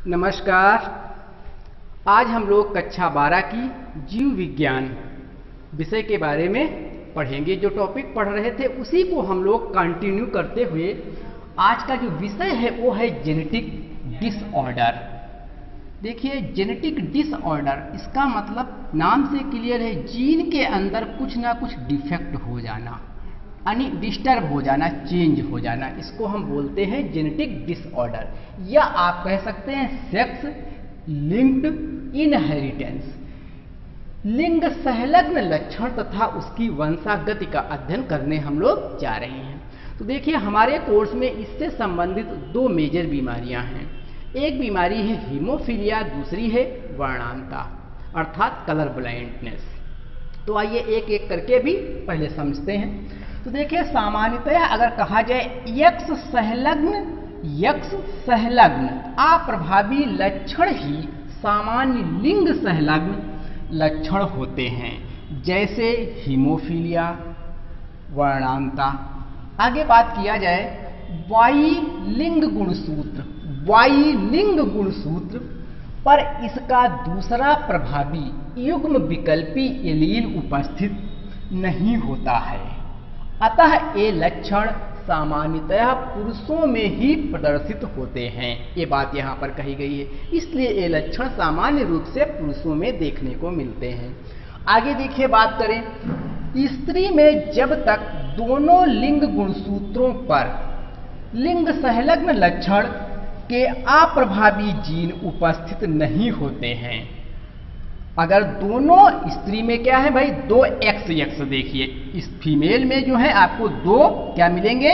नमस्कार। आज हम लोग कक्षा 12 की जीव विज्ञान विषय के बारे में पढ़ेंगे। जो टॉपिक पढ़ रहे थे उसी को हम लोग कंटिन्यू करते हुए आज का जो विषय है वो है जेनेटिक डिसऑर्डर। देखिए, जेनेटिक डिसऑर्डर इसका मतलब नाम से क्लियर है, जीन के अंदर कुछ ना कुछ डिफेक्ट हो जाना, यानी डिस्टर्ब हो जाना, चेंज हो जाना, इसको हम बोलते हैं जेनेटिक डिसऑर्डर, या आप कह सकते हैं सेक्स लिंक्ड इनहेरिटेंस। लिंग संलग्न लक्षण तथा उसकी वंशागति का अध्ययन करने हम लोग जा रहे हैं। तो देखिए, हमारे कोर्स में इससे संबंधित दो मेजर बीमारियां हैं। एक बीमारी है हीमोफीलिया, दूसरी है वर्णांता अर्थात कलर ब्लाइंडनेस। तो आइए एक एक करके भी पहले समझते हैं। तो देखिए, सामान्यतः अगर कहा जाए यक्ष संलग्न अप्रभावी लक्षण ही सामान्य लिंग संलग्न लक्षण होते हैं, जैसे हीमोफीलिया, वर्णांता। आगे बात किया जाए वाई लिंग गुणसूत्र पर इसका दूसरा प्रभावी युग्म विकल्पी एलील उपस्थित नहीं होता है, अतः ये लक्षण सामान्यतः पुरुषों में ही प्रदर्शित होते हैं। ये बात यहाँ पर कही गई है, इसलिए ये लक्षण सामान्य रूप से पुरुषों में देखने को मिलते हैं। आगे देखिए, बात करें स्त्री में जब तक दोनों लिंग गुणसूत्रों पर लिंग संलग्न लक्षण के अप्रभावी जीन उपस्थित नहीं होते हैं। अगर दोनों स्त्री में क्या है भाई, दो एक्स देखिए, इस फीमेल में जो है आपको दो क्या मिलेंगे,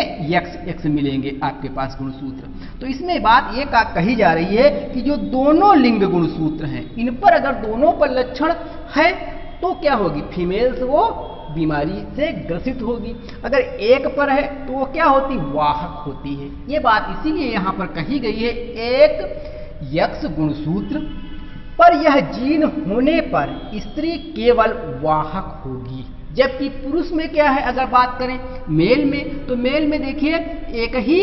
एक्स मिलेंगे आपके पास गुणसूत्र। तो इसमें बात ये कही जा रही है कि जो दोनों लिंग गुणसूत्र हैं इन पर अगर दोनों पर लक्षण है तो क्या होगी, फीमेल्स वो बीमारी से ग्रसित होगी। अगर एक पर है तो वो क्या होती, वाहक होती है। ये बात इसीलिए यहाँ पर कही गई है, एक यक्ष गुणसूत्र पर यह जीन होने पर स्त्री केवल वाहक होगी, जबकि पुरुष में क्या है, अगर बात करें मेल में, तो मेल में देखिए एक ही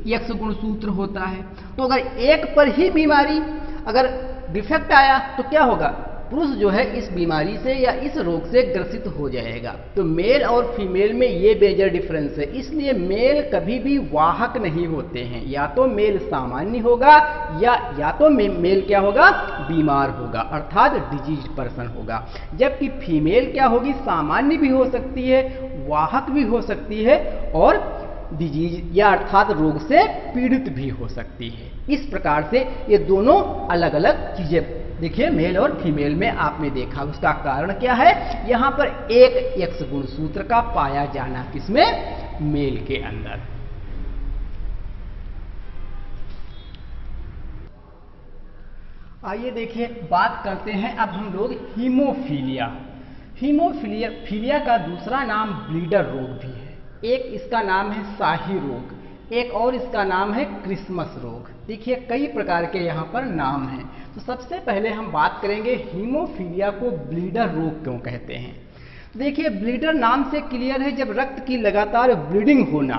यक्ष गुणसूत्र होता है। तो अगर एक पर ही बीमारी अगर डिफेक्ट आया तो क्या होगा, पुरुष जो है इस बीमारी से या इस रोग से ग्रसित हो जाएगा। तो मेल और फीमेल में ये मेजर डिफरेंस है, इसलिए मेल कभी भी वाहक नहीं होते हैं। या तो मेल सामान्य होगा या तो मेल क्या होगा, बीमार होगा अर्थात डिजीज पर्सन होगा, जबकि फीमेल क्या होगी, सामान्य भी हो सकती है, वाहक भी हो सकती है और डिजीज या अर्थात रोग से पीड़ित भी हो सकती है। इस प्रकार से ये दोनों अलग अलग चीजें देखिए मेल और फीमेल में आपने देखा। उसका कारण क्या है, यहां पर एक एक्स गुणसूत्र का पाया जाना, किसमें, मेल के अंदर। आइए देखिए, बात करते हैं अब हम लोग हीमोफीलिया का दूसरा नाम ब्लीडर रोग भी है। एक इसका नाम है शाही रोग, एक और इसका नाम है क्रिसमस रोग। देखिए, कई प्रकार के यहाँ पर नाम हैं। तो सबसे पहले हम बात करेंगे हीमोफीलिया को ब्लीडर रोग क्यों कहते हैं। देखिए, ब्लीडर नाम से क्लियर है, जब रक्त की लगातार ब्लीडिंग होना,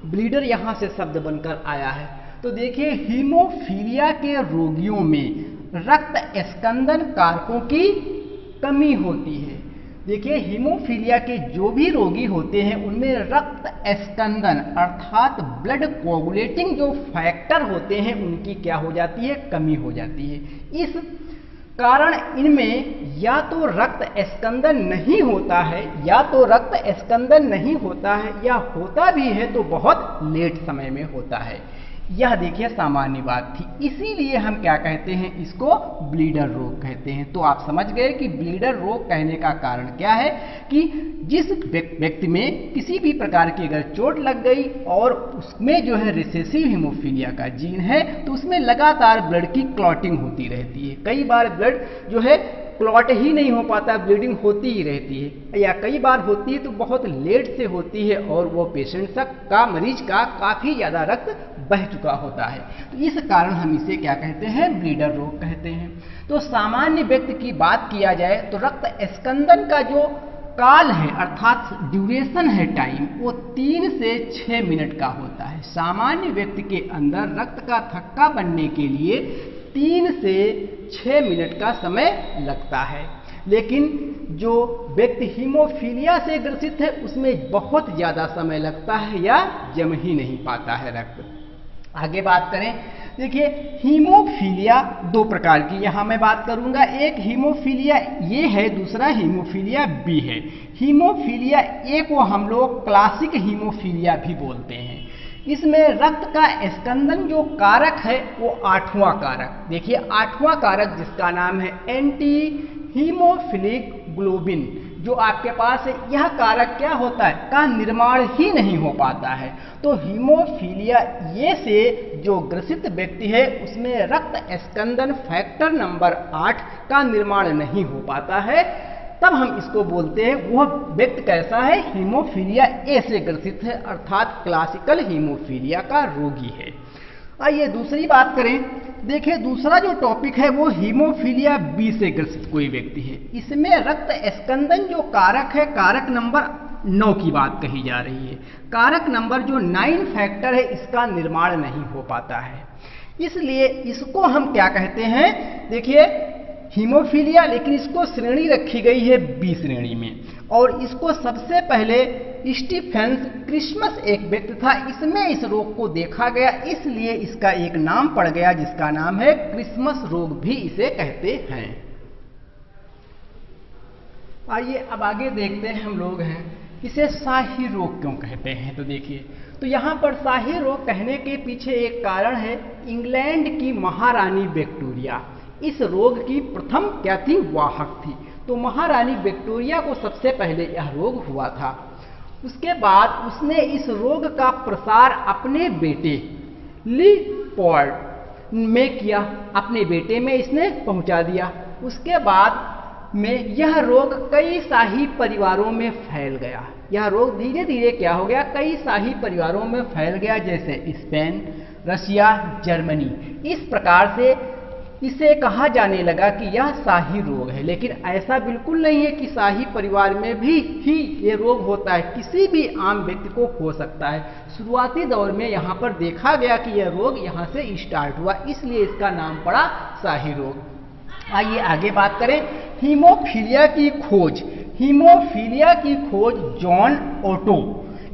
ब्लीडर यहाँ से शब्द बनकर आया है। तो देखिए, हीमोफीलिया के रोगियों में रक्त स्कंदन कारकों की कमी होती है। देखिए, हीमोफीलिया के जो भी रोगी होते हैं उनमें रक्त स्कंदन अर्थात ब्लड कोगुलेटिंग जो फैक्टर होते हैं उनकी क्या हो जाती है, कमी हो जाती है। इस कारण इनमें या तो रक्त स्कंदन नहीं होता है या होता भी है तो बहुत लेट समय में होता है। यह देखिए सामान्य बात थी, इसीलिए हम क्या कहते हैं, इसको ब्लीडर रोग कहते हैं। तो आप समझ गए कि ब्लीडर रोग कहने का कारण क्या है कि जिस व्यक्ति में किसी भी प्रकार की अगर चोट लग गई और उसमें जो है रिसेसिव हीमोफीलिया का जीन है तो उसमें लगातार ब्लड की क्लॉटिंग होती रहती है। कई बार ब्लड जो है क्लॉट ही नहीं हो पाता, ब्लीडिंग होती ही रहती है, या कई बार होती है तो बहुत लेट से होती है और वो पेशेंट का मरीज का काफ़ी ज़्यादा रक्त बह चुका होता है। तो इस कारण हम इसे क्या कहते हैं, ब्लीडर रोग कहते हैं। तो सामान्य व्यक्ति की बात किया जाए तो रक्त स्कंदन का जो काल है अर्थात ड्यूरेशन है टाइम, वो 3 से 6 मिनट का होता है। सामान्य व्यक्ति के अंदर रक्त का थक्का बनने के लिए 3 से 6 मिनट का समय लगता है। लेकिन जो व्यक्ति हीमोफीलिया से ग्रसित है उसमें बहुत ज़्यादा समय लगता है या जम ही नहीं पाता है रक्त। आगे बात करें, देखिए हीमोफीलिया 2 प्रकार की यहाँ मैं बात करूँगा। एक हीमोफीलिया ए है, दूसरा हीमोफीलिया बी है। हीमोफीलिया ए को हम लोग क्लासिक हीमोफीलिया भी बोलते हैं। इसमें रक्त का स्कंदन जो कारक है वो 8वां कारक, देखिए 8वां कारक जिसका नाम है एंटी हीमोफिलिक ग्लोबिन, जो आपके पास है, यह कारक क्या होता है का निर्माण ही नहीं हो पाता है। तो हीमोफीलिया ए से जो ग्रसित व्यक्ति है उसमें रक्त स्कंदन फैक्टर नंबर 8 का निर्माण नहीं हो पाता है, तब हम इसको बोलते हैं वह व्यक्ति कैसा है, हीमोफीलिया ए से ग्रसित है, अर्थात क्लासिकल हीमोफीलिया का रोगी है। आइए दूसरी बात करें, देखिए दूसरा जो टॉपिक है वो हीमोफीलिया बी से ग्रसित कोई व्यक्ति है। इसमें रक्त स्कंदन जो कारक है, कारक नंबर 9 की बात कही जा रही है। कारक नंबर जो 9 फैक्टर है इसका निर्माण नहीं हो पाता है, इसलिए इसको हम क्या कहते हैं, देखिए हीमोफीलिया, लेकिन इसको श्रेणी रखी गई है बी श्रेणी में। और इसको सबसे पहले स्टीफेंस क्रिसमस एक व्यक्ति था, इसमें इस रोग को देखा गया, इसलिए इसका एक नाम पड़ गया जिसका नाम है क्रिसमस रोग भी इसे कहते हैं। आइए अब आगे देखते हैं हम लोग हैं इसे शाही रोग क्यों कहते हैं। तो देखिए, तो यहाँ पर शाही रोग कहने के पीछे एक कारण है, इंग्लैंड की महारानी विक्टोरिया इस रोग की प्रथम क्या थी, वाहक थी। तो महारानी विक्टोरिया को सबसे पहले यह रोग हुआ था। उसके बाद उसने इस रोग का प्रसार अपने बेटे लीपोल्ड में किया, अपने बेटे में इसने पहुंचा दिया। उसके बाद में यह रोग कई शाही परिवारों में फैल गया। यह रोग धीरे धीरे क्या हो गया, कई शाही परिवारों में फैल गया, जैसे स्पेन, रशिया, जर्मनी। इस प्रकार से इसे कहा जाने लगा कि यह शाही रोग है। लेकिन ऐसा बिल्कुल नहीं है कि शाही परिवार में भी ही ये रोग होता है, किसी भी आम व्यक्ति को हो सकता है। शुरुआती दौर में यहाँ पर देखा गया कि यह रोग यहाँ से स्टार्ट हुआ, इसलिए इसका नाम पड़ा शाही रोग। आइए आगे बात करें हीमोफीलिया की खोज। हीमोफीलिया की खोज जॉन ओटो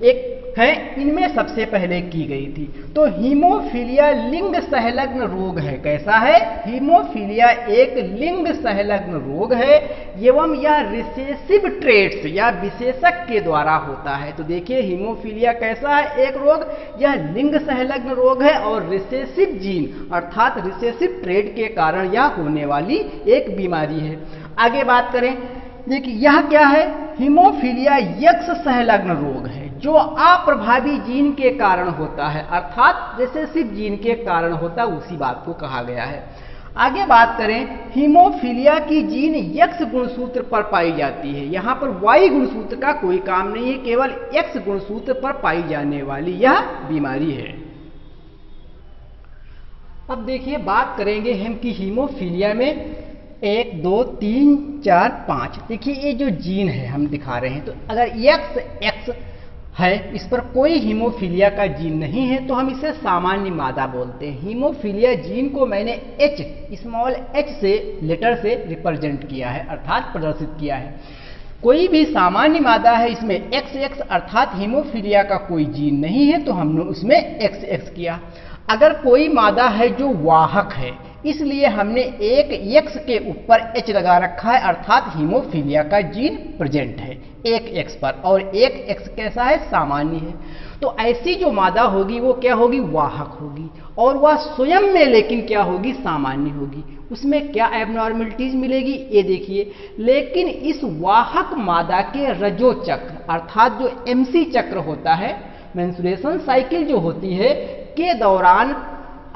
एक है, इनमें सबसे पहले की गई थी। तो हीमोफीलिया लिंग संलग्न रोग है। कैसा है, हीमोफीलिया एक लिंग संलग्न रोग है एवं यह रिसेसिव ट्रेट्स या विशेषक के द्वारा होता है। तो देखिए हीमोफीलिया कैसा है, एक रोग, यह लिंग संलग्न रोग है और रिसेसिव जीन अर्थात रिसेसिव ट्रेट के कारण यह होने वाली एक बीमारी है। आगे बात करें, देखिए यह क्या है, हीमोफीलिया यक्ष संलग्न रोग है जो अप्रभावी जीन के कारण होता है, अर्थात रिसेसिव जीन के कारण होता है, उसी बात को कहा गया है। आगे बात करें, हीमोफीलिया की जीन यक्ष गुणसूत्र पर पाई जाती है। यहाँ पर वाई गुणसूत्र का कोई काम नहीं है, केवल एक्स गुणसूत्र पर पाई जाने वाली यह बीमारी है। अब देखिए बात करेंगे हम कि हीमोफीलिया में 1 2 3 4 5, देखिए ये जो जीन है हम दिखा रहे हैं। तो अगर एक्स है, इस पर कोई हीमोफीलिया का जीन नहीं है तो हम इसे सामान्य मादा बोलते हैं। हीमोफीलिया जीन को मैंने एच, स्मॉल एच से लेटर से रिप्रेजेंट किया है, अर्थात प्रदर्शित किया है। कोई भी सामान्य मादा है, इसमें XX अर्थात हीमोफीलिया का कोई जीन नहीं है तो हमने उसमें XX किया। अगर कोई मादा है जो वाहक है, इसलिए हमने एक X के ऊपर H लगा रखा है, अर्थात हीमोफीलिया का जीन प्रेजेंट है एक X पर, और एक X कैसा है, सामान्य है। तो ऐसी जो मादा होगी वो क्या होगी, वाहक होगी, और वह स्वयं में लेकिन क्या होगी, सामान्य होगी। उसमें क्या एबनॉर्मलिटीज मिलेगी, ये देखिए। लेकिन इस वाहक मादा के रजो चक्र अर्थात जो MC चक्र होता है, मेंस्ट्रुएशन साइकिल जो होती है, के दौरान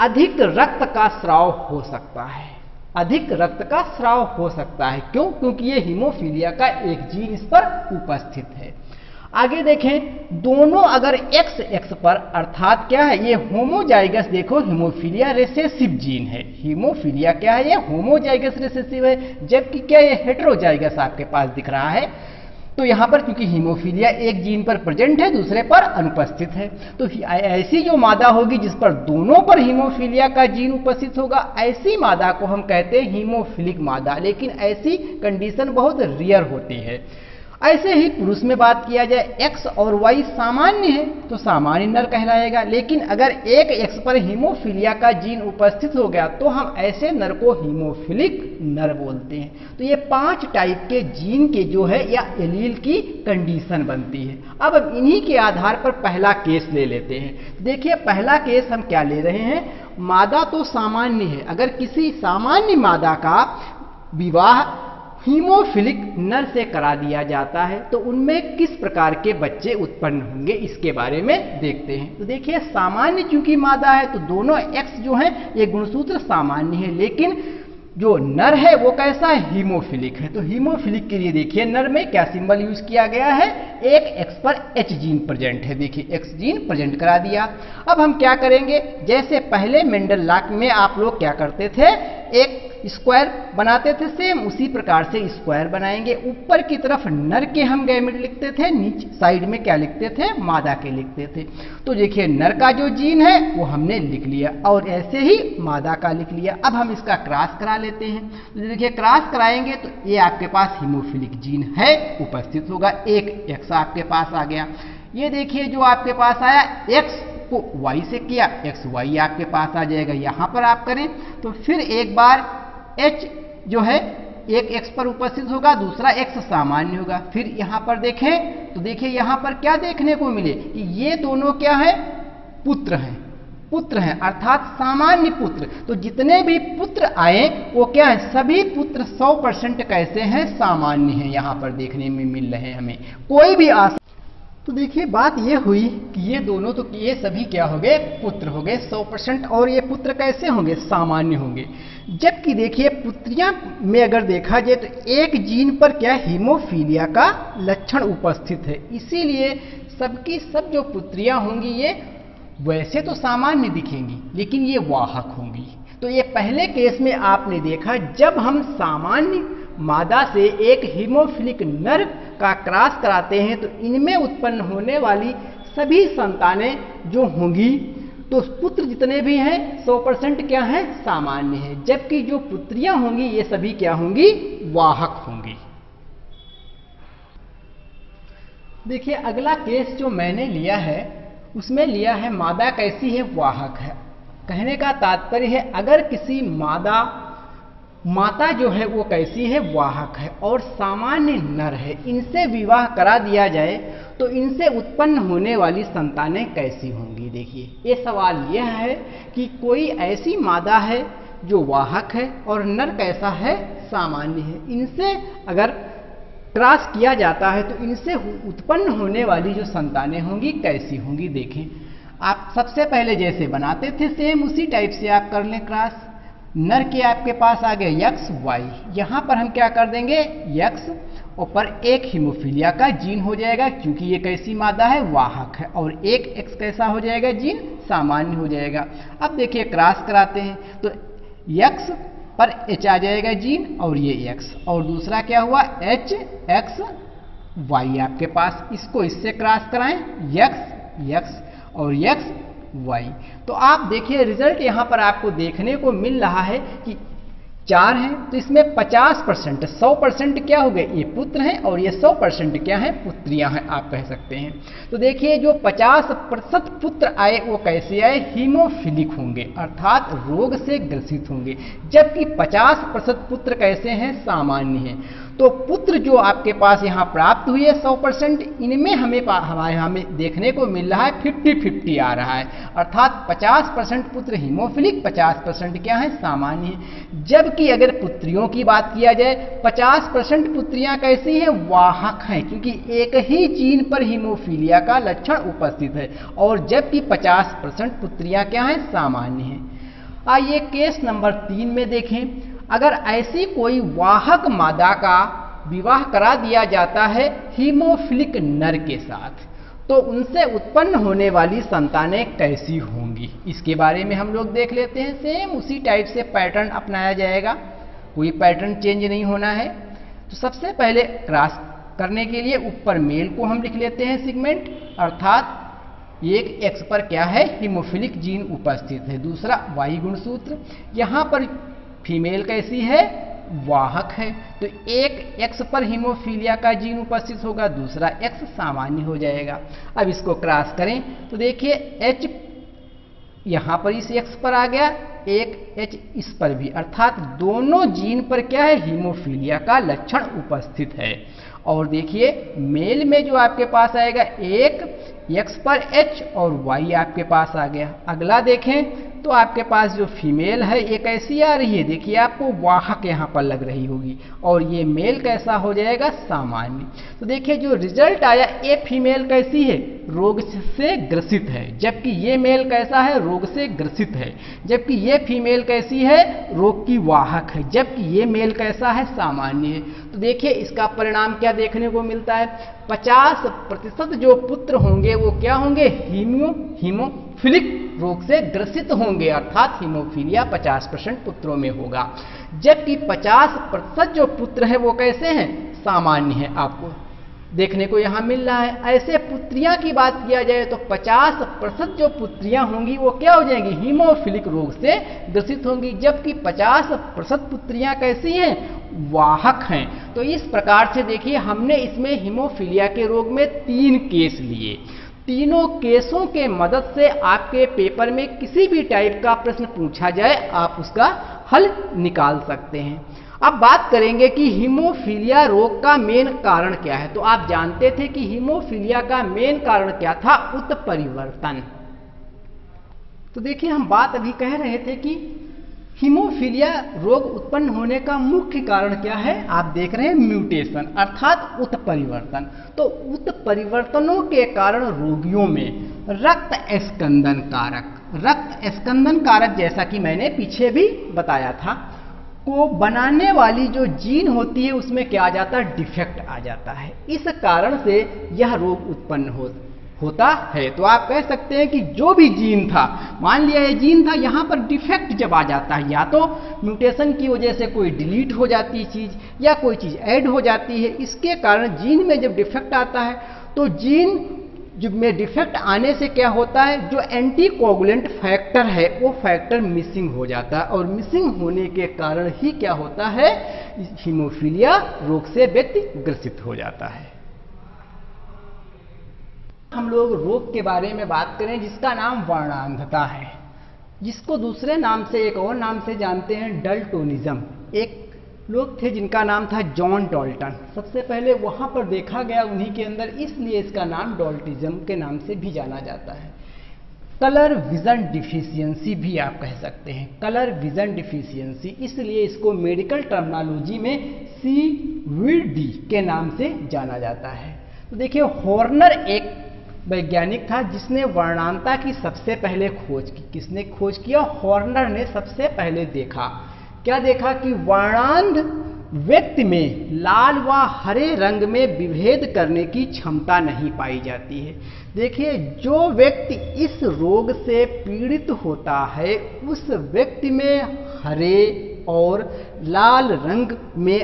अधिक रक्त का स्राव हो सकता है, अधिक रक्त का स्राव हो सकता है। क्यों, क्योंकि ये हीमोफीलिया का एक जीन इस पर उपस्थित है। आगे देखें, दोनों अगर XX पर अर्थात क्या है, ये होमोजाइगस, देखो हीमोफीलिया रिसेसिव जीन है। हीमोफीलिया क्या है, ये होमोजाइगस रिसेसिव है, जबकि क्या ये हेटेरोजाइगस आपके पास दिख रहा है। तो यहाँ पर क्योंकि हीमोफीलिया एक जीन पर प्रेजेंट है, दूसरे पर अनुपस्थित है, तो ऐसी जो मादा होगी जिस पर दोनों पर हीमोफीलिया का जीन उपस्थित होगा, ऐसी मादा को हम कहते हैं हीमोफिलिक मादा। लेकिन ऐसी कंडीशन बहुत रेयर होती है। ऐसे ही पुरुष में बात किया जाए, एक्स और वाई सामान्य है तो सामान्य नर कहलाएगा। लेकिन अगर एक एक्स पर हीमोफीलिया का जीन उपस्थित हो गया तो हम ऐसे नर को हीमोफिलिक नर बोलते हैं। तो ये 5 टाइप के जीन के जो है या एलील की कंडीशन बनती है। अब हम इन्हीं के आधार पर पहला केस ले लेते हैं। देखिए पहला केस हम क्या ले रहे हैं, मादा तो सामान्य है, अगर किसी सामान्य मादा का विवाह हीमोफिलिक नर से करा दिया जाता है तो उनमें किस प्रकार के बच्चे उत्पन्न होंगे, इसके बारे में देखते हैं। तो देखिए सामान्य चूंकि मादा है तो दोनों एक्स जो हैं ये गुणसूत्र सामान्य है, लेकिन जो नर है वो कैसा है, हीमोफिलिक है। तो हीमोफिलिक के लिए देखिए नर में क्या सिंबल यूज किया गया है, एक एक्स पर एच जीन प्रेजेंट है। देखिए एक्स जीन प्रेजेंट करा दिया। अब हम क्या करेंगे, जैसे पहले मेंडल लॉ में आप लोग क्या करते थे, एक स्क्वायर बनाते थे, सेम उसी प्रकार से स्क्वायर बनाएंगे। ऊपर की तरफ नर के हम गैमेट लिखते थे, नीचे साइड में क्या लिखते थे, मादा के लिखते थे। तो देखिए नर का जो जीन है वो हमने लिख लिया और ऐसे ही मादा का लिख लिया। अब हम इसका क्रॉस करा लेते हैं। तो देखिए क्रॉस कराएंगे तो ये आपके पास हीमोफिलिक जीन है उपस्थित होगा, एक एक्स आपके पास आ गया। ये देखिए जो आपके पास आया, एक्स को वाई से किया, एक्स वाई आपके पास आ जाएगा। यहां पर आप करें तो फिर एक बार H जो है एक x पर उपस्थित होगा, दूसरा x सामान्य होगा। फिर यहां पर देखें तो देखिए यहां पर क्या देखने को मिले कि ये दोनों क्या है, पुत्र हैं, पुत्र हैं अर्थात सामान्य पुत्र। तो जितने भी पुत्र आए वो क्या है, सभी पुत्र 100% कैसे हैं, सामान्य हैं। यहां पर देखने में मिल रहे हैं हमें, कोई भी तो देखिए बात ये हुई कि ये दोनों तो ये सभी क्या हो गए, पुत्र हो गए 100%। और ये पुत्र कैसे होंगे, सामान्य होंगे। जबकि देखिए पुत्रियां में अगर देखा जाए तो एक जीन पर क्या हीमोफीलिया का लक्षण उपस्थित है, इसीलिए सबकी सब जो पुत्रियां होंगी ये वैसे तो सामान्य दिखेंगी लेकिन ये वाहक होंगी। तो ये पहले केस में आपने देखा, जब हम सामान्य मादा से एक हीमोफिलिक नर का क्रॉस कराते हैं तो इनमें उत्पन्न होने वाली सभी संतानें जो होंगी, तो पुत्र जितने भी हैं 100% क्या है, सामान्य है। जबकि जो पुत्रियां होंगी ये सभी क्या होंगी, वाहक होंगी। देखिए अगला केस जो मैंने लिया है उसमें लिया है मादा कैसी है, वाहक है। कहने का तात्पर्य है अगर किसी माता जो है वो कैसी है, वाहक है और सामान्य नर है, इनसे विवाह करा दिया जाए तो इनसे उत्पन्न होने वाली संतानें कैसी होंगी। देखिए ये सवाल यह है कि कोई ऐसी मादा है जो वाहक है और नर कैसा है, सामान्य है, इनसे अगर क्रॉस किया जाता है तो इनसे उत्पन्न होने वाली जो संतानें होंगी कैसी होंगी। देखें आप सबसे पहले जैसे बनाते थे सेम उसी टाइप से आप कर लें क्रॉस। नर के आपके पास आ गए एक्स वाई, यहां पर हम क्या कर देंगे, एक्स ऊपर एक हीमोफीलिया का जीन हो जाएगा क्योंकि ये कैसी मादा है, वाहक है, और एक एक्स कैसा हो जाएगा, जीन सामान्य हो जाएगा। अब देखिए क्रॉस कराते हैं तो एक्स पर एच आ जाएगा जीन और ये एक्स, और दूसरा क्या हुआ एच एक्स वाई आपके पास, इसको इससे क्रॉस कराएं एक्स एक्स और एक्स वाई। तो आप देखिए रिजल्ट यहां पर आपको देखने को मिल रहा है कि 4 हैं तो इसमें 50% 100% क्या हो गए, ये पुत्र हैं और ये 100% क्या है, पुत्रियां हैं आप कह सकते हैं। तो देखिए जो 50% पुत्र आए वो कैसे आए, हीमोफिलिक होंगे अर्थात रोग से ग्रसित होंगे, जबकि 50% पुत्र कैसे हैं, सामान्य हैं। तो पुत्र जो आपके पास यहाँ प्राप्त हुए 100%, इनमें हमें देखने को मिल रहा है 50-50 आ रहा है, अर्थात 50% पुत्र हीमोफिलिक, 50% क्या है, सामान्य है। जबकि अगर पुत्रियों की बात किया जाए 50% पुत्रियां कैसी हैं, वाहक हैं, क्योंकि एक ही जीन पर हीमोफीलिया का लक्षण उपस्थित है, और जबकि 50% पुत्रियां क्या हैं, सामान्य हैं। आइए केस नंबर 3 में देखें। अगर ऐसी कोई वाहक मादा का विवाह करा दिया जाता है हीमोफिलिक नर के साथ तो उनसे उत्पन्न होने वाली संतानें कैसी होंगी, इसके बारे में हम लोग देख लेते हैं। सेम उसी टाइप से पैटर्न अपनाया जाएगा, कोई पैटर्न चेंज नहीं होना है। तो सबसे पहले क्रॉस करने के लिए ऊपर मेल को हम लिख लेते हैं सिगमेंट, अर्थात एक एक्स पर क्या है, हीमोफिलिक जीन उपस्थित है। दूसरा वाई गुणसूत्र, यहाँ पर फीमेल कैसी है, वाहक है, तो एक एक्स पर हीमोफीलिया का जीन उपस्थित होगा, दूसरा एक्स सामान्य हो जाएगा। अब इसको क्रॉस करें तो देखिए एच यहाँ पर इस एक्स पर आ गया, एक एच इस पर भी, अर्थात दोनों जीन पर क्या है, हीमोफीलिया का लक्षण उपस्थित है। और देखिए मेल में जो आपके पास आएगा, एक एक्स पर एच और वाई आपके पास आ गया। अगला देखें तो आपके पास जो फीमेल है ये कैसी आ रही है, देखिए आपको वाहक यहाँ पर लग रही होगी, और ये मेल कैसा हो जाएगा, सामान्य। तो देखिए जो रिजल्ट आया, ये फीमेल कैसी है, रोग से ग्रसित है, जबकि ये मेल कैसा है, रोग से ग्रसित है, जबकि ये फीमेल कैसी है, रोग की वाहक है, जबकि ये मेल कैसा है, सामान्य है। तो देखिए इसका परिणाम क्या देखने को मिलता है, 50% जो पुत्र होंगे वो क्या होंगे, हीमोफिलिक रोग से ग्रसित होंगे, अर्थात हीमोफीलिया 50% पुत्रों में होगा, जबकि 50% जो पुत्र है वो कैसे हैं, सामान्य है, आपको देखने को यहाँ मिल रहा है। ऐसे पुत्रियां की बात किया जाए तो 50% जो पुत्रियां होंगी वो क्या हो जाएंगी, हीमोफिलिक रोग से ग्रसित होंगी, जबकि 50% पुत्रियां कैसी हैं, वाहक हैं। तो इस प्रकार से देखिए हमने इसमें हीमोफीलिया के रोग में 3 केस लिए। तीनों केसों के मदद से आपके पेपर में किसी भी टाइप का प्रश्न पूछा जाए आप उसका हल निकाल सकते हैं। अब बात करेंगे कि हीमोफीलिया रोग का मेन कारण क्या है। तो आप जानते थे कि हीमोफीलिया का मेन कारण क्या था, उत्परिवर्तन। तो देखिए हम बात अभी कह रहे थे कि हीमोफीलिया रोग उत्पन्न होने का मुख्य कारण क्या है, आप देख रहे हैं म्यूटेशन, अर्थात उत्परिवर्तन। तो उत्परिवर्तनों के कारण रोगियों में रक्त स्कंदन कारक जैसा कि मैंने पीछे भी बताया था, को बनाने वाली जो जीन होती है उसमें क्या आ जाता है, डिफेक्ट आ जाता है। इस कारण से यह रोग उत्पन्न होता है। तो आप कह सकते हैं कि जो भी जीन था, मान लिया ये जीन था, यहाँ पर डिफेक्ट जब आ जाता है, या तो म्यूटेशन की वजह से कोई डिलीट हो जाती है चीज़, या कोई चीज़ ऐड हो जाती है, इसके कारण जीन में जब डिफेक्ट आता है तो जीन में डिफेक्ट आने से क्या होता है, जो एंटीकोगुलेंट फैक्टर है वो फैक्टर मिसिंग हो जाता है, और मिसिंग होने के कारण ही क्या होता है, हीमोफीलिया रोग से व्यक्ति ग्रसित हो जाता है। हम लोग रोग के बारे में बात करें जिसका नाम वर्णांधता है, जिसको दूसरे नाम से, एक और नाम से जानते हैं, डल्टोनिज्म। एक लोग थे जिनका नाम था जॉन डॉल्टन, सबसे पहले वहां पर देखा गया उन्हीं के अंदर, इसलिए इसका नाम डॉल्टिज्म के नाम से भी जाना जाता है। कलर विजन डिफिशियंसी भी आप कह सकते हैं, कलर विजन डिफिशियंसी, इसलिए इसको मेडिकल टर्मिनोलॉजी में CVD के नाम से जाना जाता है। तो देखिए हॉर्नर एक वैज्ञानिक था जिसने वर्णांधता की सबसे पहले खोज की। किसने खोज किया, हॉर्नर ने सबसे पहले देखा। क्या देखा कि वर्णांध व्यक्ति में लाल व हरे रंग में विभेद करने की क्षमता नहीं पाई जाती है। देखिए जो व्यक्ति इस रोग से पीड़ित होता है उस व्यक्ति में हरे और लाल रंग में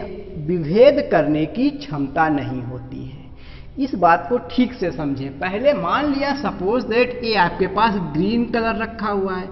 विभेद करने की क्षमता नहीं होती है। इस बात को ठीक से समझें। पहले मान लिया सपोज दैट ये आपके पास ग्रीन कलर रखा हुआ है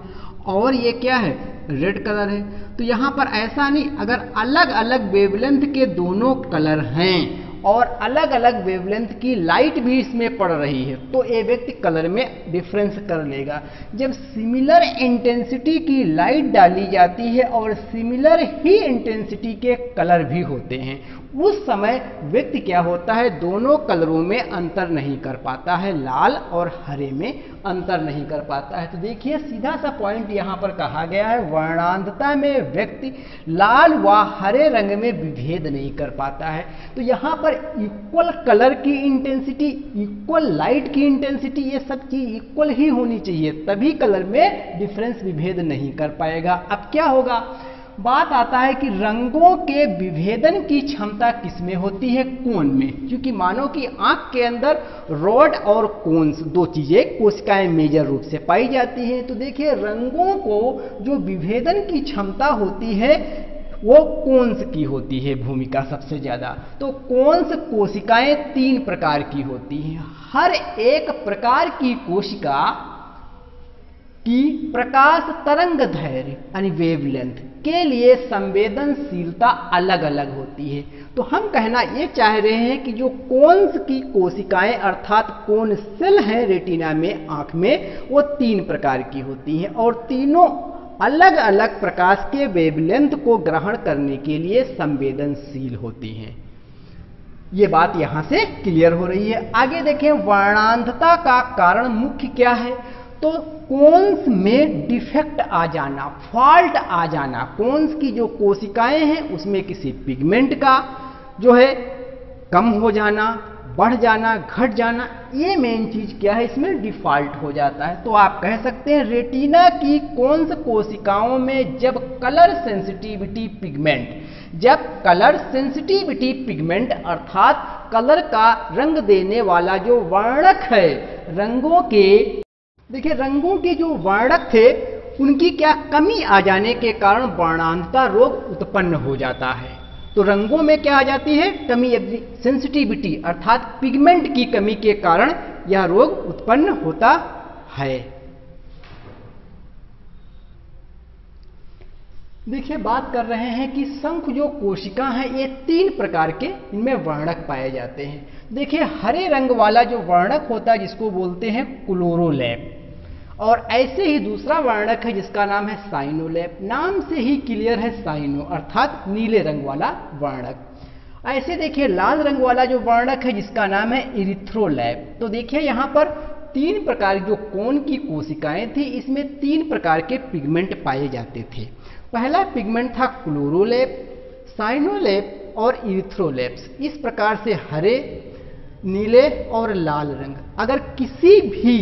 और ये क्या है, रेड कलर है, तो यहाँ पर ऐसा नहीं, अगर अलग अलग वेवलेंथ के दोनों कलर हैं और अलग अलग वेवलेंथ की लाइट भी इसमें पड़ रही है तो ये व्यक्ति कलर में डिफरेंस कर लेगा। जब सिमिलर इंटेंसिटी की लाइट डाली जाती है और सिमिलर ही इंटेंसिटी के कलर भी होते हैं, उस समय व्यक्ति क्या होता है, दोनों कलरों में अंतर नहीं कर पाता है, लाल और हरे में अंतर नहीं कर पाता है। तो देखिए सीधा सा पॉइंट यहाँ पर कहा गया है, वर्णांधता में व्यक्ति लाल व हरे रंग में विभेद नहीं कर पाता है। तो यहाँ पर इक्वल कलर की इंटेंसिटी, इक्वल लाइट की इंटेंसिटी, ये सब चीज इक्वल ही होनी चाहिए, तभी कलर में डिफरेंस विभेद नहीं कर पाएगा। अब क्या होगा, बात आता है कि रंगों के विभेदन की क्षमता किसमें होती है, कोन में, क्योंकि मानो कि आंख के अंदर रॉड और कोन्स दो चीजें कोशिकाएं मेजर रूप से पाई जाती हैं। तो देखिए रंगों को जो विभेदन की क्षमता होती है वो कोन्स की होती है भूमिका सबसे ज्यादा। तो कोन्स कोशिकाएं 3 प्रकार की होती हैं। हर एक प्रकार की कोशिका की प्रकाश तरंग दैर्घ्य यानी वेवलेंथ के लिए संवेदनशीलता अलग अलग होती है। तो हम कहना ये चाह रहे हैं कि जो कोन्स की कोशिकाएं अर्थात कोन सेल हैं रेटिना में, आंख में, वो 3 प्रकार की होती हैं और तीनों अलग अलग प्रकाश के वेवलेंथ को ग्रहण करने के लिए संवेदनशील होती हैं। ये बात यहां से क्लियर हो रही है। आगे देखें, वर्णांधता का कारण मुख्य क्या है? तो कोन्स में डिफेक्ट आ जाना, फॉल्ट आ जाना, कोन्स की जो कोशिकाएं हैं उसमें किसी पिगमेंट का जो है कम हो जाना, बढ़ जाना, घट जाना, ये मेन चीज क्या है, इसमें डिफॉल्ट हो जाता है। तो आप कह सकते हैं रेटिना की कोन्स कोशिकाओं में जब कलर सेंसिटिविटी पिगमेंट अर्थात कलर का रंग देने वाला जो वर्णक है, रंगों के देखिए रंगों के जो वर्णक थे उनकी क्या कमी आ जाने के कारण वर्णांधता रोग उत्पन्न हो जाता है। तो रंगों में क्या आ जाती है, कमी, सेंसिटिविटी अर्थात पिगमेंट की कमी के कारण यह रोग उत्पन्न होता है। देखिए बात कर रहे हैं कि शंख जो कोशिका है ये 3 प्रकार के इनमें वर्णक पाए जाते हैं। देखिए हरे रंग वाला जो वर्णक होता है जिसको बोलते हैं क्लोरोलैप, और ऐसे ही दूसरा वर्णक है जिसका नाम है साइनोलैप। नाम से ही क्लियर है, साइनो अर्थात नीले रंग वाला वर्णक। ऐसे देखिए लाल रंग वाला जो वर्णक है जिसका नाम है इरिथ्रोलैप। तो देखिए यहाँ पर 3 प्रकार जो कोन की कोशिकाएं थी इसमें 3 प्रकार के पिगमेंट पाए जाते थे। पहला पिगमेंट था क्लोरोलैप, साइनोलैप और इरिथ्रोलैप्स। इस प्रकार से हरे, नीले और लाल रंग, अगर किसी भी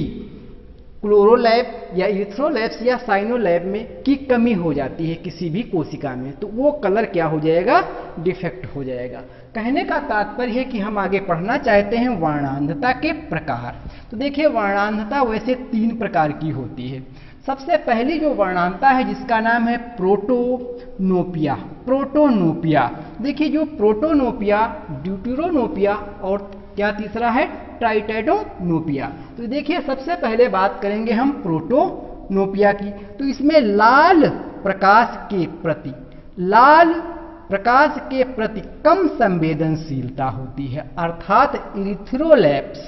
क्लोरोलैप या इरिथ्रोलैप्स या साइनोलैप में की कमी हो जाती है किसी भी कोशिका में, तो वो कलर क्या हो जाएगा, डिफेक्ट हो जाएगा। कहने का तात्पर्य है कि हम आगे पढ़ना चाहते हैं वर्णांधता के प्रकार। तो देखिए वर्णांधता वैसे 3 प्रकार की होती है। सबसे पहली जो वर्णांधता है जिसका नाम है प्रोटोनोपिया। प्रोटोनोपिया देखिए जो प्रोटोनोपिया, ड्यूटेरोनोपिया और क्या तीसरा है ट्राइटेडोनोपिया। तो देखिए सबसे पहले बात करेंगे हम प्रोटोनोपिया की। तो इसमें लाल प्रकाश के प्रति कम संवेदनशीलता होती है, अर्थात इरिथ्रोलैप्स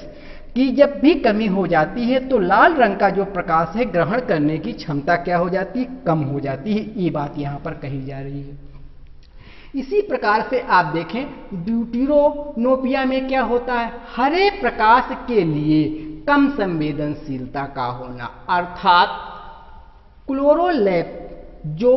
की जब भी कमी हो जाती है तो लाल रंग का जो प्रकाश है ग्रहण करने की क्षमता क्या हो जाती है, कम हो जाती है। ये बात यहाँ पर कही जा रही है। इसी प्रकार से आप देखें ड्यूटेरोनोपिया में क्या होता है, हरे प्रकाश के लिए कम संवेदनशीलता का होना, अर्थात क्लोरोलैप जो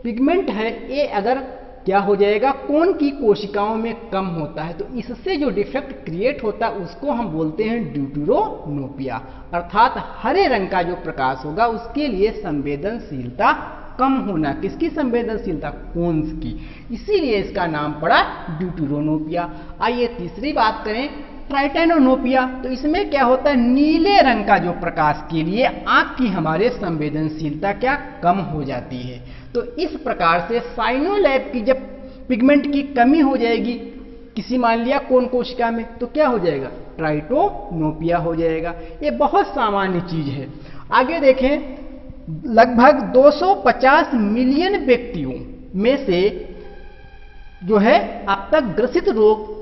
पिगमेंट है ये अगर क्या हो जाएगा, कोन की कोशिकाओं में कम होता है, तो इससे जो डिफेक्ट क्रिएट होता है उसको हम बोलते हैं ड्यूटेरोनोपिया, अर्थात हरे रंग का जो प्रकाश होगा उसके लिए संवेदनशीलता कम होना। किसकी संवेदनशीलता, कोन्स की, इसीलिए इसका नाम पड़ा ड्यूटेरोनोपिया। आइए तीसरी बात करें ट्राइटेडोनोपिया। तो इसमें क्या होता है, नीले रंग का जो प्रकाश के लिए आंख की हमारे संवेदनशीलता क्या कम हो जाती है। तो इस प्रकार से साइनोलैप की जब पिगमेंट की कमी हो जाएगी किसी मान लिया कोन कोशिका में, तो क्या हो जाएगा, ट्राइटेडोनोपिया हो जाएगा। ये बहुत सामान्य चीज है। आगे देखें लगभग 250 मिलियन व्यक्तियों में से जो है अब तक ग्रसित रोग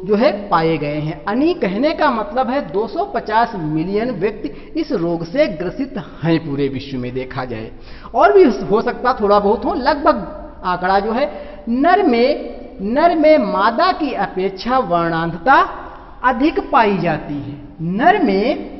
जो है पाए गए हैं। यानी कहने का मतलब है 250 मिलियन व्यक्ति इस रोग से ग्रसित हैं पूरे विश्व में देखा जाए, और भी हो सकता थोड़ा बहुत हो। लगभग आंकड़ा जो है नर में मादा की अपेक्षा वर्णांधता अधिक पाई जाती है। नर में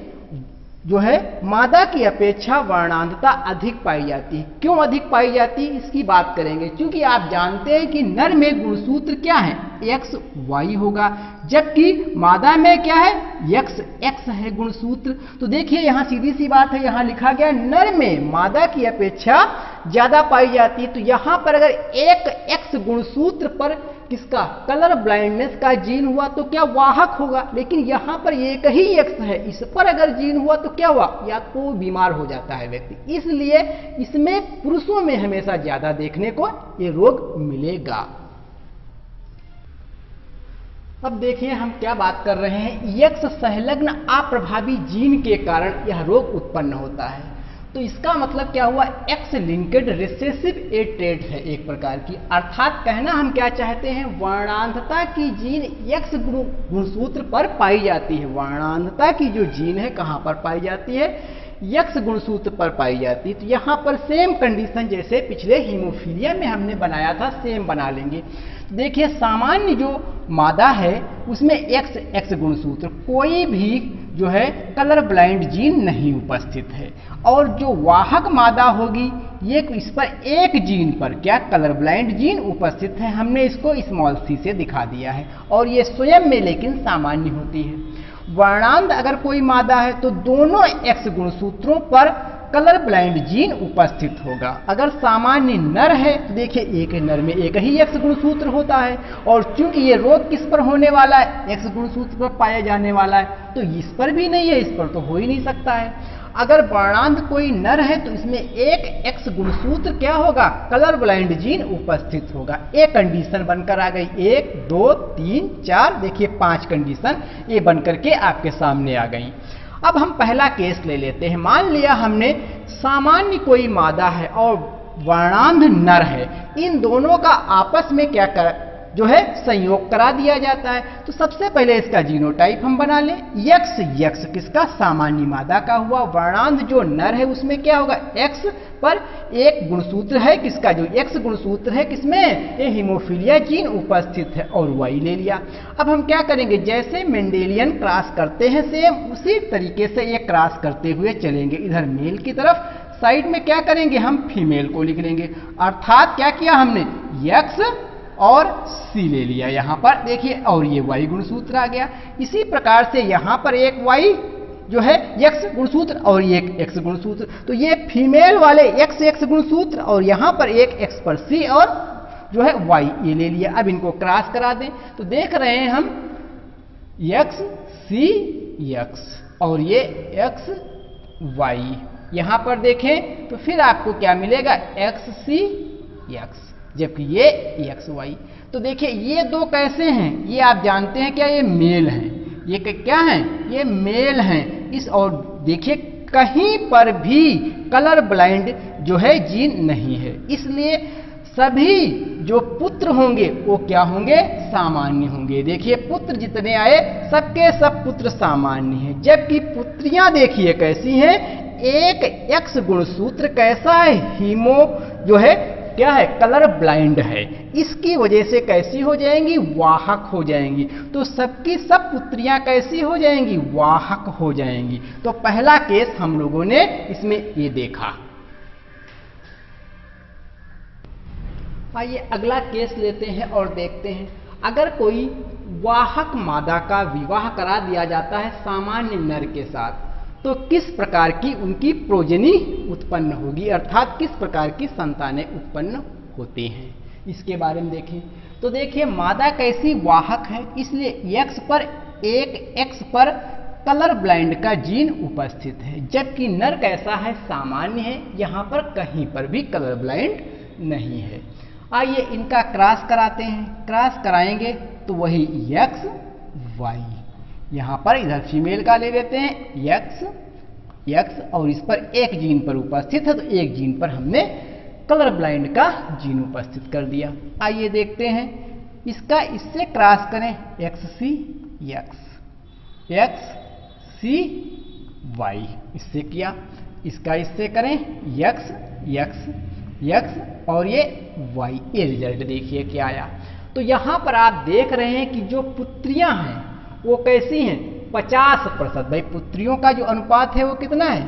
जो है मादा की अपेक्षा वर्णांधता अधिक पाई जाती है। क्यों अधिक पाई जाती है इसकी बात करेंगे, क्योंकि आप जानते हैं कि नर में गुणसूत्र क्या है, XY होगा, जबकि मादा में क्या है, XX है गुणसूत्र। तो देखिए यहां सीधी सी बात है, यहां लिखा गया नर में मादा की अपेक्षा ज्यादा पाई जाती है। तो यहां पर अगर एक X एक्स गुणसूत्र पर किसका कलर ब्लाइंडनेस का जीन हुआ तो क्या वाहक होगा, लेकिन यहां पर एक ही एक्स है, इस पर अगर जीन हुआ तो क्या हुआ, या तो बीमार हो जाता है व्यक्ति। इसलिए इसमें पुरुषों में हमेशा ज्यादा देखने को ये रोग मिलेगा। अब देखिए हम क्या बात कर रहे हैं, एक्स संलग्न अप्रभावी जीन के कारण यह रोग उत्पन्न होता है। तो इसका मतलब क्या हुआ, एक्स लिंक्ड रिसेसिव ए ट्रेट है एक प्रकार की, अर्थात कहना हम क्या चाहते हैं, वर्णांधता की जीन एक्स गुणसूत्र पर पाई जाती है। वर्णांधता की जो जीन है कहां पर पाई जाती है, एक्स गुणसूत्र पर पाई जाती है। तो यहां पर सेम कंडीशन जैसे पिछले हीमोफीलिया में हमने बनाया था सेम बना लेंगे। देखिए सामान्य जो मादा है उसमें एक्स गुणसूत्र, कोई भी जो है कलर ब्लाइंड जीन नहीं उपस्थित है, और जो वाहक मादा होगी ये इस पर एक जीन पर क्या कलर ब्लाइंड जीन उपस्थित है। हमने इसको स्मॉल सी से दिखा दिया है, और ये स्वयं में लेकिन सामान्य होती है। वर्णांध अगर कोई मादा है तो दोनों एक्स गुणसूत्रों पर कलर ब्लाइंड जीन उपस्थित होगा। अगर सामान्य नर है तो देखिए एक नर में एक ही एक्स गुणसूत्र होता है, और चूंकि ये रोग किस पर होने वाला है, एक्स गुणसूत्र पर पाया जाने वाला है, तो इस पर भी नहीं है, इस पर तो हो ही नहीं सकता है। अगर वर्णांध कोई नर है तो इसमें एक एक्स गुणसूत्र क्या होगा, कलर ब्लाइंड जीन उपस्थित होगा। एक कंडीशन बनकर आ गई, 1 2 3 4, देखिए 5 कंडीशन ये बनकर के आपके सामने आ गई। अब हम पहला केस ले लेते हैं। मान लिया हमने सामान्य कोई मादा है और वर्णांध नर है, इन दोनों का आपस में क्या जो है संयोग करा दिया जाता है। तो सबसे पहले इसका जीनोटाइप हम बना लें, यक्स किसका सामान्य मादा का हुआ, वर्णांध जो नर है उसमें क्या होगा, एक्स पर एक गुणसूत्र है किसका, जो एक्स गुणसूत्र है किसमें, ये हीमोफीलिया जीन उपस्थित है, और वाई ले लिया। अब हम क्या करेंगे, जैसे मेंडेलियन क्रॉस करते हैं सेम उसी तरीके से ये क्रॉस करते हुए चलेंगे। इधर मेल की तरफ, साइड में क्या करेंगे, हम फीमेल को लिख लेंगे। अर्थात क्या किया हमने, यक्स और सी ले लिया यहां पर, देखिए, और ये वाई गुणसूत्र आ गया। इसी प्रकार से यहां पर एक वाई जो है एक्स गुणसूत्र और एक एक्स गुणसूत्र, तो ये फीमेल वाले एक्स गुणसूत्र, और यहां पर एक एक्स पर सी और जो है वाई ये ले लिया। अब इनको क्रॉस करा दें तो देख रहे हैं हम एक्स सी एक्स और ये एक्स वाई, यहां पर देखें तो फिर आपको क्या मिलेगा, एक्स सी एक्स, जबकि ये एक्स वाई। तो देखिए ये दो कैसे हैं, ये आप जानते हैं क्या, ये मेल हैं, ये क्या हैं, ये मेल हैं। इस और देखिए कहीं पर भी कलर ब्लाइंड जो है जीन नहीं है, इसलिए सभी जो पुत्र होंगे वो क्या होंगे, सामान्य होंगे। देखिए पुत्र जितने आए सबके सब पुत्र सामान्य हैं, जबकि पुत्रियां देखिए कैसी हैं, एक एक्स गुणसूत्र कैसा है, हीमो जो है क्या है, कलर ब्लाइंड है, इसकी वजह से कैसी हो जाएंगी, वाहक हो जाएंगी। तो सबकी सब पुत्रियां कैसी हो जाएंगी, वाहक हो जाएंगी। तो पहला केस हम लोगों ने इसमें ये देखा। आइए अगला केस लेते हैं और देखते हैं, अगर कोई वाहक मादा का विवाह करा दिया जाता है सामान्य नर के साथ तो किस प्रकार की उनकी प्रोजेनी उत्पन्न होगी, अर्थात किस प्रकार की संतानें उत्पन्न होती हैं, इसके बारे में देखें। तो देखिए मादा कैसी, वाहक है, इसलिए एक्स पर एक एक्स पर कलर ब्लाइंड का जीन उपस्थित है, जबकि नर कैसा है, सामान्य है, यहां पर कहीं पर भी कलर ब्लाइंड नहीं है। आइए इनका क्रॉस कराते हैं, क्रॉस कराएंगे तो वही एक्स वाई, यहां पर इधर फीमेल का ले लेते हैं एक्स और इस पर एक जीन पर उपस्थित है, तो एक जीन पर हमने कलर ब्लाइंड का जीन उपस्थित कर दिया। आइए देखते हैं इसका, इससे क्रॉस करें, एक्स सी वाई, इससे किया, इसका इससे करें एक्स और ये वाई, ये रिजल्ट देखिए क्या आया। तो यहां पर आप देख रहे हैं कि जो पुत्रियां हैं वो कैसी हैं, 50%। भाई पुत्रियों का जो अनुपात है वो कितना है,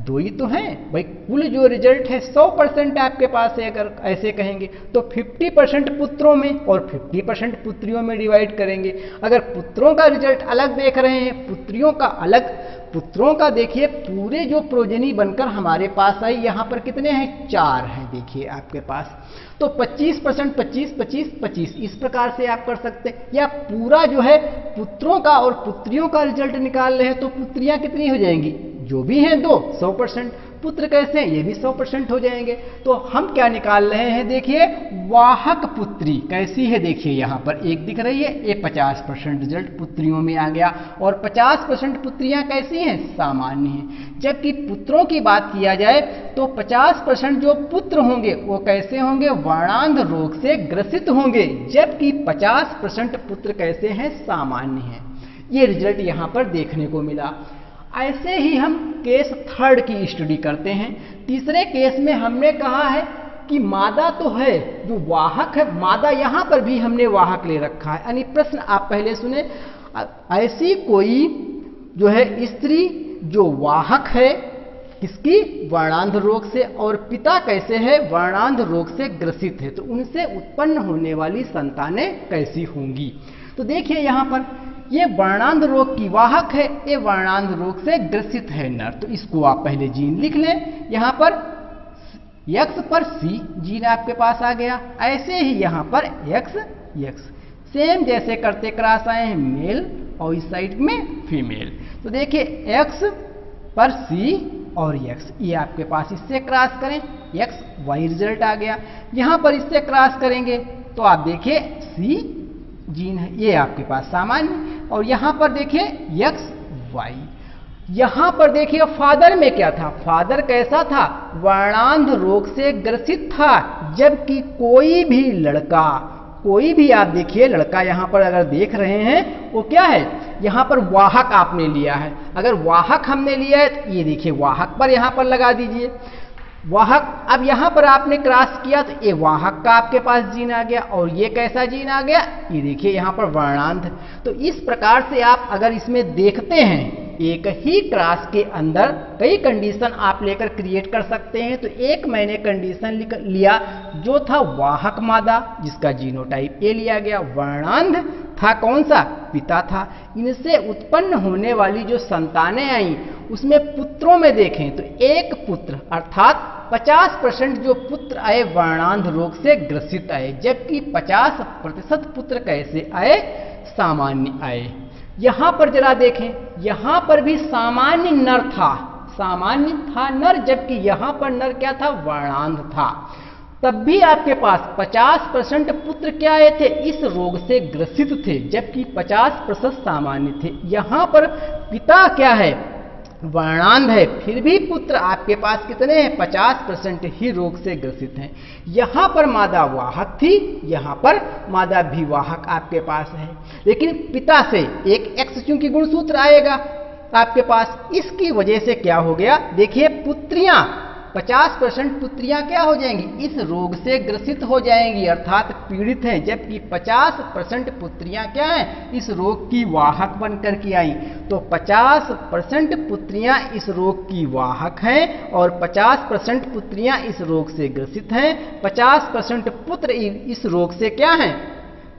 2 ही तो हैं भाई, कुल जो रिजल्ट है 100% आपके पास है। अगर ऐसे कहेंगे तो 50% पुत्रों में और 50% पुत्रियों में डिवाइड करेंगे। अगर पुत्रों का रिजल्ट अलग देख रहे हैं, पुत्रियों का अलग, पुत्रों का देखिए पूरे जो प्रोजेनी बनकर हमारे पास आई, यहां पर कितने हैं, 4 हैं देखिए आपके पास। तो 25%, 25, 25, 25 इस प्रकार से आप कर सकते हैं। या पूरा जो है पुत्रों का और पुत्रियों का रिजल्ट निकाल रहे हैं तो पुत्रियां कितनी हो जाएंगी, जो भी हैं 2, 100%। पुत्र कैसे हैं, ये भी 100% हो जाएंगे। तो हम क्या निकाल रहे हैं, देखिए वाहक पुत्री कैसी है, देखिए यहां पर 1 दिख रही है, ये 50% रिजल्ट पुत्रियों में आ गया। और 50% पुत्रियां कैसी हैं, सामान्य हैं। जबकि पुत्रों की बात किया जाए तो 50% जो पुत्र होंगे वो कैसे होंगे, वर्णांध रोग से ग्रसित होंगे, जबकि 50% पुत्र कैसे हैं, सामान्य हैं। ये रिजल्ट यहां पर देखने को मिला। ऐसे ही हम केस 3 की स्टडी करते हैं। तीसरे केस में हमने कहा है कि मादा तो है, जो वाहक है, मादा यहां पर भी हमने वाहक ले रखा है। यानी प्रश्न आप पहले सुने, ऐसी कोई जो है स्त्री जो वाहक है किसकी, वर्णांध रोग से, और पिता कैसे है, वर्णांध रोग से ग्रसित है, तो उनसे उत्पन्न होने वाली संतानें कैसी होंगी। तो देखिए यहां पर ये वर्णांध रोग की वाहक है, ये वर्णांध रोग से ग्रसित है नर। तो इसको आप पहले जीन लिख लें। यहां पर X पर C जीन आपके पास आ गया। ऐसे ही यहां पर X सेम जैसे करते क्रॉस आए हैं मेल और इस साइड में फीमेल। तो देखिए X पर C और X, ये आपके पास इससे क्रॉस करें, XY रिजल्ट आ गया। यहां पर इससे क्रॉस करेंगे तो आप देखिए C जीन है, ये आपके पास सामान्य। और यहां पर देखिए XY। यहां पर देखिए फादर में क्या था, फादर कैसा था, वर्णांध रोग से ग्रसित था। जबकि कोई भी लड़का, कोई भी आप देखिए लड़का यहां पर अगर देख रहे हैं वो क्या है, यहां पर वाहक आपने लिया है। अगर वाहक हमने लिया है तो ये देखिए वाहक पर यहां पर लगा दीजिए वाहक। अब यहां पर आपने क्रॉस किया तो ये वाहक का आपके पास जीन आ गया, और ये कैसा जीन आ गया, ये देखिए यहां पर वर्णांध। तो इस प्रकार से आप अगर इसमें देखते हैं, एक ही क्रॉस के अंदर कई कंडीशन आप लेकर क्रिएट कर सकते हैं। तो एक मैंने कंडीशन लिया जो था वाहक मादा, जिसका जीनोटाइप ए लिया गया, वर्णांध था, कौन सा, पिता था। इनसे उत्पन्न होने वाली जो संतानें आई उसमें पुत्रों में देखें तो एक पुत्र अर्थात 50% जो पुत्र आए वर्णांध रोग से ग्रसित आए, जबकि 50% पुत्र कैसे आए, सामान्य आए। यहां पर जरा देखें, यहां पर भी सामान्य नर था, सामान्य था नर, जबकि यहां पर नर क्या था, वर्णांध था। तब भी आपके पास 50% पुत्र क्या आए थे, इस रोग से ग्रसित थे, जबकि 50% सामान्य थे। यहां पर पिता क्या है, वर्णांध है, फिर भी पुत्र आपके पास कितने हैं, 50% ही रोग से ग्रसित हैं। यहां पर मादा वाहक थी, यहां पर मादा भी वाहक आपके पास है, लेकिन पिता से एक X चूंकि गुणसूत्र आएगा आपके पास, इसकी वजह से क्या हो गया, देखिए पुत्रियां 50% पुत्रियां क्या हो जाएंगी, इस रोग से ग्रसित हो जाएंगी अर्थात पीड़ित हैं, जबकि 50% पुत्रियां क्या हैं, इस रोग की वाहक बनकर के आई। तो 50% पुत्रियां इस रोग की वाहक हैं और 50% पुत्रियां इस रोग से ग्रसित हैं। 50% पुत्र इस रोग से क्या हैं,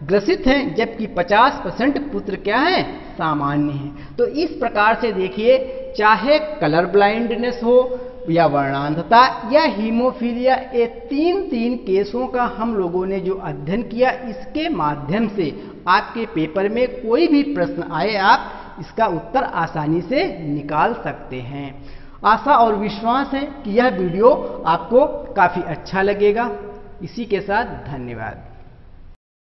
ग्रसित हैं, जबकि 50% पुत्र क्या हैं, सामान्य हैं। तो इस प्रकार से देखिए, चाहे कलर ब्लाइंडनेस हो या वर्णांधता या हीमोफीलिया, ये तीन केसों का हम लोगों ने जो अध्ययन किया, इसके माध्यम से आपके पेपर में कोई भी प्रश्न आए आप इसका उत्तर आसानी से निकाल सकते हैं। आशा और विश्वास है कि यह वीडियो आपको काफ़ी अच्छा लगेगा। इसी के साथ धन्यवाद।